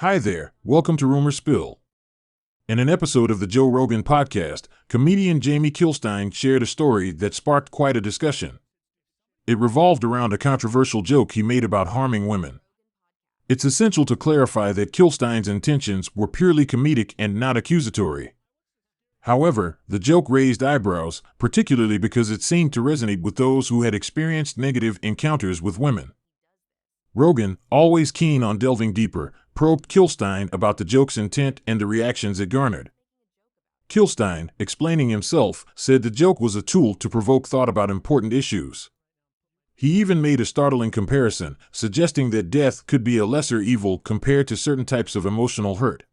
Hi there, welcome to Rumor Spill. In an episode of the Joe Rogan Podcast, comedian Jamie Kilstein shared a story that sparked quite a discussion. It revolved around a controversial joke he made about harming women. It's essential to clarify that Kilstein's intentions were purely comedic and not accusatory. However, the joke raised eyebrows, particularly because it seemed to resonate with those who had experienced negative encounters with women. Rogan, always keen on delving deeper, probed Kilstein about the joke's intent and the reactions it garnered. Kilstein, explaining himself, said the joke was a tool to provoke thought about important issues. He even made a startling comparison, suggesting that death could be a lesser evil compared to certain types of emotional hurt.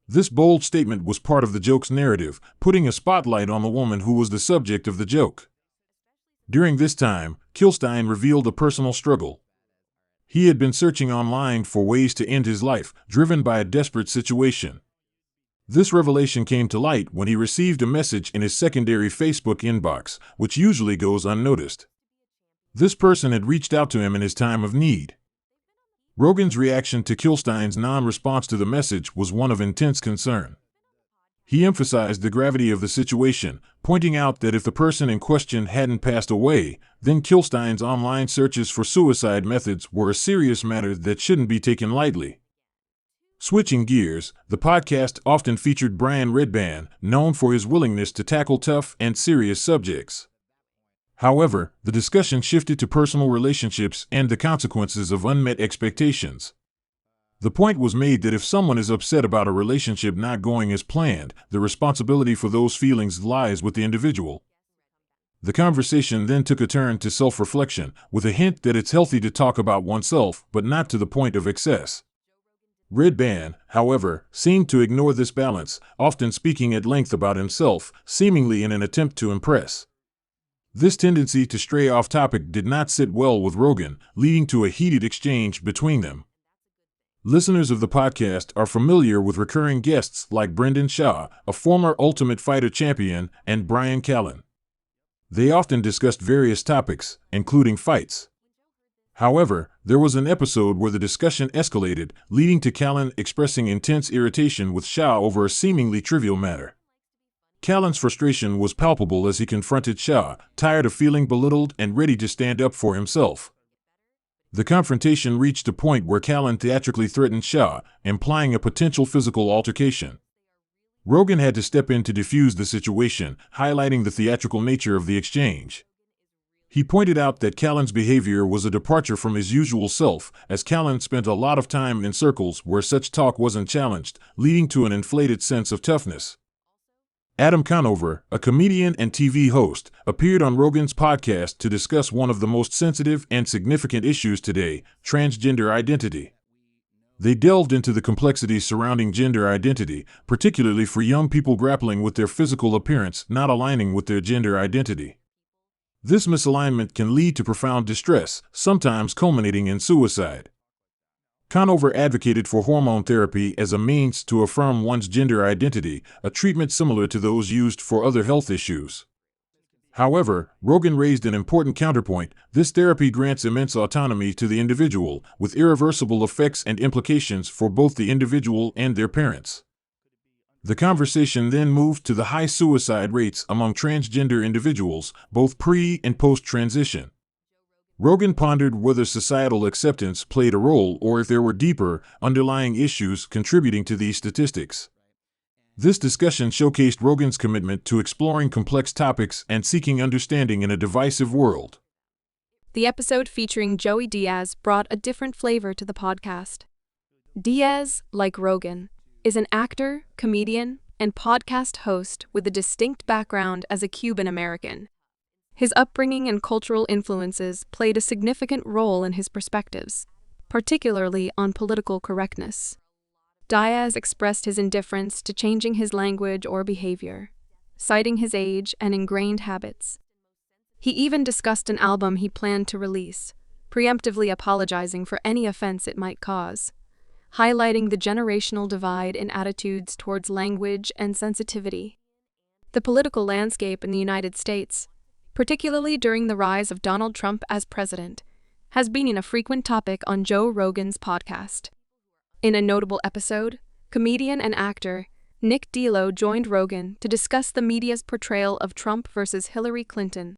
This bold statement was part of the joke's narrative, putting a spotlight on the woman who was the subject of the joke. During this time, Kilstein revealed a personal struggle. He had been searching online for ways to end his life, driven by a desperate situation. This revelation came to light when he received a message in his secondary Facebook inbox, which usually goes unnoticed. This person had reached out to him in his time of need. Rogan's reaction to Kilstein's non-response to the message was one of intense concern. He emphasized the gravity of the situation, pointing out that if the person in question hadn't passed away, then Kilstein's online searches for suicide methods were a serious matter that shouldn't be taken lightly. Switching gears, the podcast often featured Brian Redban, known for his willingness to tackle tough and serious subjects. However, the discussion shifted to personal relationships and the consequences of unmet expectations. The point was made that if someone is upset about a relationship not going as planned, the responsibility for those feelings lies with the individual. The conversation then took a turn to self-reflection, with a hint that it's healthy to talk about oneself, but not to the point of excess. Redban, however, seemed to ignore this balance, often speaking at length about himself, seemingly in an attempt to impress. This tendency to stray off topic did not sit well with Rogan, leading to a heated exchange between them. Listeners of the podcast are familiar with recurring guests like Brendan Shaw, a former Ultimate Fighter champion, and Brian Callen. They often discussed various topics, including fights. However, there was an episode where the discussion escalated, leading to Callen expressing intense irritation with Shaw over a seemingly trivial matter. Callen's frustration was palpable as he confronted Shaw, tired of feeling belittled and ready to stand up for himself. The confrontation reached a point where Callen theatrically threatened Shaw, implying a potential physical altercation. Rogan had to step in to defuse the situation, highlighting the theatrical nature of the exchange. He pointed out that Callen's behavior was a departure from his usual self, as Callen spent a lot of time in circles where such talk wasn't challenged, leading to an inflated sense of toughness. Adam Conover, a comedian and TV host, appeared on Rogan's podcast to discuss one of the most sensitive and significant issues today, transgender identity. They delved into the complexities surrounding gender identity, particularly for young people grappling with their physical appearance not aligning with their gender identity. This misalignment can lead to profound distress, sometimes culminating in suicide. Conover advocated for hormone therapy as a means to affirm one's gender identity, a treatment similar to those used for other health issues. However, Rogan raised an important counterpoint: this therapy grants immense autonomy to the individual, with irreversible effects and implications for both the individual and their parents. The conversation then moved to the high suicide rates among transgender individuals, both pre- and post-transition. Rogan pondered whether societal acceptance played a role or if there were deeper, underlying issues contributing to these statistics. This discussion showcased Rogan's commitment to exploring complex topics and seeking understanding in a divisive world. The episode featuring Joey Diaz brought a different flavor to the podcast. Diaz, like Rogan, is an actor, comedian, and podcast host with a distinct background as a Cuban American. His upbringing and cultural influences played a significant role in his perspectives, particularly on political correctness. Diaz expressed his indifference to changing his language or behavior, citing his age and ingrained habits. He even discussed an album he planned to release, preemptively apologizing for any offense it might cause, highlighting the generational divide in attitudes towards language and sensitivity. The political landscape in the United States, particularly during the rise of Donald Trump as president, has been a frequent topic on Joe Rogan's podcast. In a notable episode, comedian and actor Nick D'Lo joined Rogan to discuss the media's portrayal of Trump versus Hillary Clinton.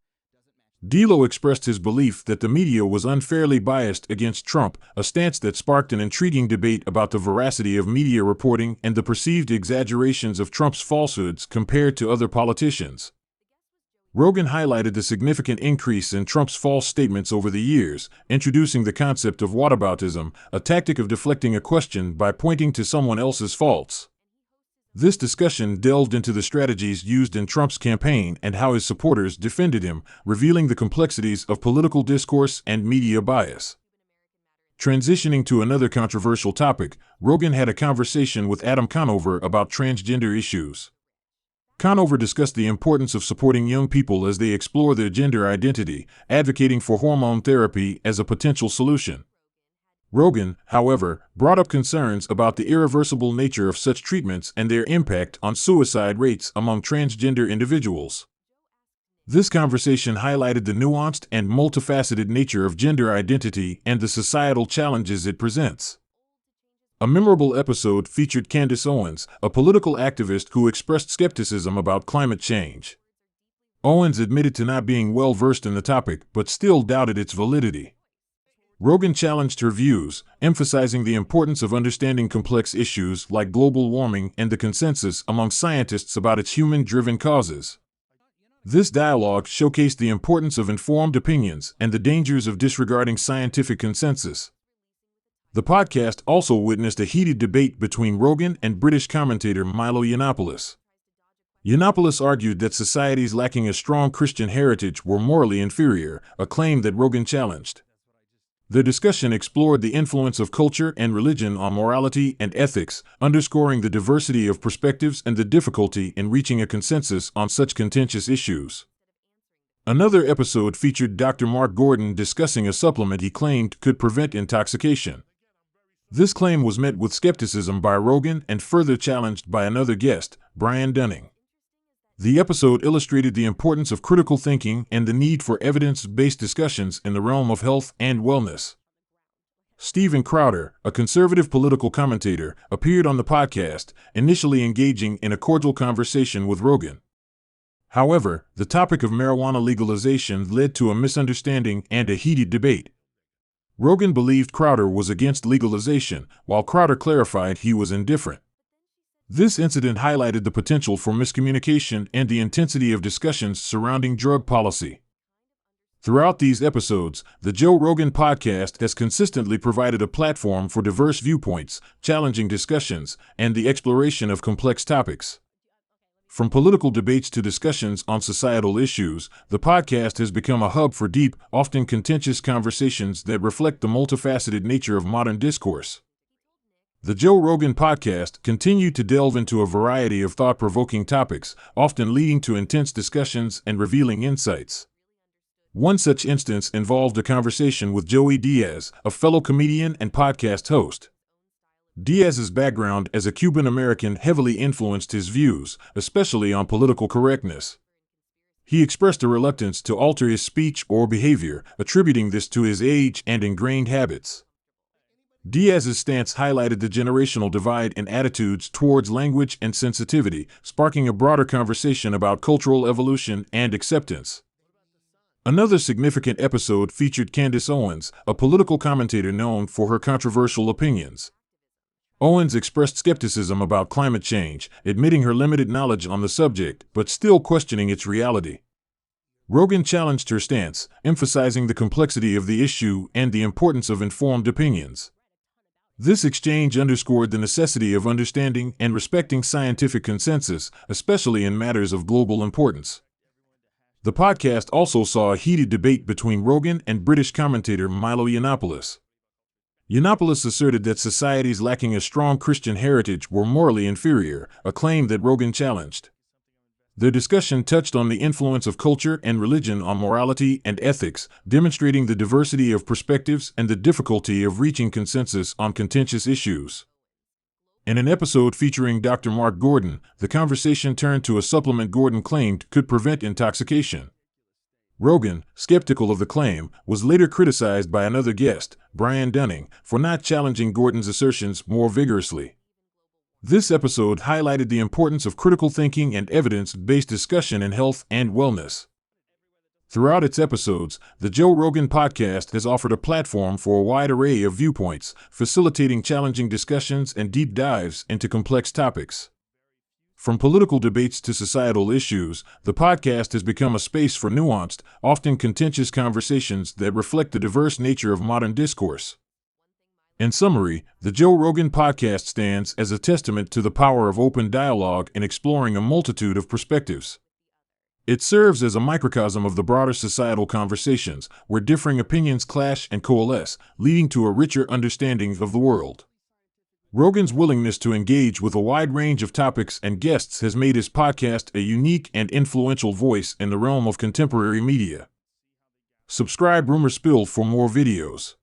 D'Lo expressed his belief that the media was unfairly biased against Trump, a stance that sparked an intriguing debate about the veracity of media reporting and the perceived exaggerations of Trump's falsehoods compared to other politicians. Rogan highlighted the significant increase in Trump's false statements over the years, introducing the concept of whataboutism, a tactic of deflecting a question by pointing to someone else's faults. This discussion delved into the strategies used in Trump's campaign and how his supporters defended him, revealing the complexities of political discourse and media bias. Transitioning to another controversial topic, Rogan had a conversation with Adam Conover about transgender issues. Conover discussed the importance of supporting young people as they explore their gender identity, advocating for hormone therapy as a potential solution. Rogan, however, brought up concerns about the irreversible nature of such treatments and their impact on suicide rates among transgender individuals. This conversation highlighted the nuanced and multifaceted nature of gender identity and the societal challenges it presents. A memorable episode featured Candace Owens, a political activist who expressed skepticism about climate change. Owens admitted to not being well versed in the topic, but still doubted its validity. Rogan challenged her views, emphasizing the importance of understanding complex issues like global warming and the consensus among scientists about its human-driven causes. This dialogue showcased the importance of informed opinions and the dangers of disregarding scientific consensus. The podcast also witnessed a heated debate between Rogan and British commentator Milo Yiannopoulos. Yiannopoulos argued that societies lacking a strong Christian heritage were morally inferior, a claim that Rogan challenged. The discussion explored the influence of culture and religion on morality and ethics, underscoring the diversity of perspectives and the difficulty in reaching a consensus on such contentious issues. Another episode featured Dr. Mark Gordon discussing a supplement he claimed could prevent intoxication. This claim was met with skepticism by Rogan and further challenged by another guest, Brian Dunning. The episode illustrated the importance of critical thinking and the need for evidence-based discussions in the realm of health and wellness. Steven Crowder, a conservative political commentator, appeared on the podcast, initially engaging in a cordial conversation with Rogan. However, the topic of marijuana legalization led to a misunderstanding and a heated debate. Rogan believed Crowder was against legalization, while Crowder clarified he was indifferent. This incident highlighted the potential for miscommunication and the intensity of discussions surrounding drug policy. Throughout these episodes, the Joe Rogan Podcast has consistently provided a platform for diverse viewpoints, challenging discussions, and the exploration of complex topics. From political debates to discussions on societal issues, the podcast has become a hub for deep, often contentious conversations that reflect the multifaceted nature of modern discourse. The Joe Rogan Podcast continued to delve into a variety of thought-provoking topics, often leading to intense discussions and revealing insights. One such instance involved a conversation with Joey Diaz, a fellow comedian and podcast host. Diaz's background as a Cuban American heavily influenced his views, especially on political correctness. He expressed a reluctance to alter his speech or behavior, attributing this to his age and ingrained habits. Diaz's stance highlighted the generational divide in attitudes towards language and sensitivity, sparking a broader conversation about cultural evolution and acceptance. Another significant episode featured Candace Owens, a political commentator known for her controversial opinions. Owens expressed skepticism about climate change, admitting her limited knowledge on the subject, but still questioning its reality. Rogan challenged her stance, emphasizing the complexity of the issue and the importance of informed opinions. This exchange underscored the necessity of understanding and respecting scientific consensus, especially in matters of global importance. The podcast also saw a heated debate between Rogan and British commentator Milo Yiannopoulos. Yiannopoulos asserted that societies lacking a strong Christian heritage were morally inferior, a claim that Rogan challenged. Their discussion touched on the influence of culture and religion on morality and ethics, demonstrating the diversity of perspectives and the difficulty of reaching consensus on contentious issues. In an episode featuring Dr. Mark Gordon, the conversation turned to a supplement Gordon claimed could prevent intoxication. Rogan, skeptical of the claim, was later criticized by another guest, Brian Dunning, for not challenging Gordon's assertions more vigorously. This episode highlighted the importance of critical thinking and evidence-based discussion in health and wellness. Throughout its episodes, the Joe Rogan Podcast has offered a platform for a wide array of viewpoints, facilitating challenging discussions and deep dives into complex topics. From political debates to societal issues, the podcast has become a space for nuanced, often contentious conversations that reflect the diverse nature of modern discourse. In summary, the Joe Rogan Podcast stands as a testament to the power of open dialogue in exploring a multitude of perspectives. It serves as a microcosm of the broader societal conversations, where differing opinions clash and coalesce, leading to a richer understanding of the world. Rogan's willingness to engage with a wide range of topics and guests has made his podcast a unique and influential voice in the realm of contemporary media. Subscribe Rumor Spill for more videos.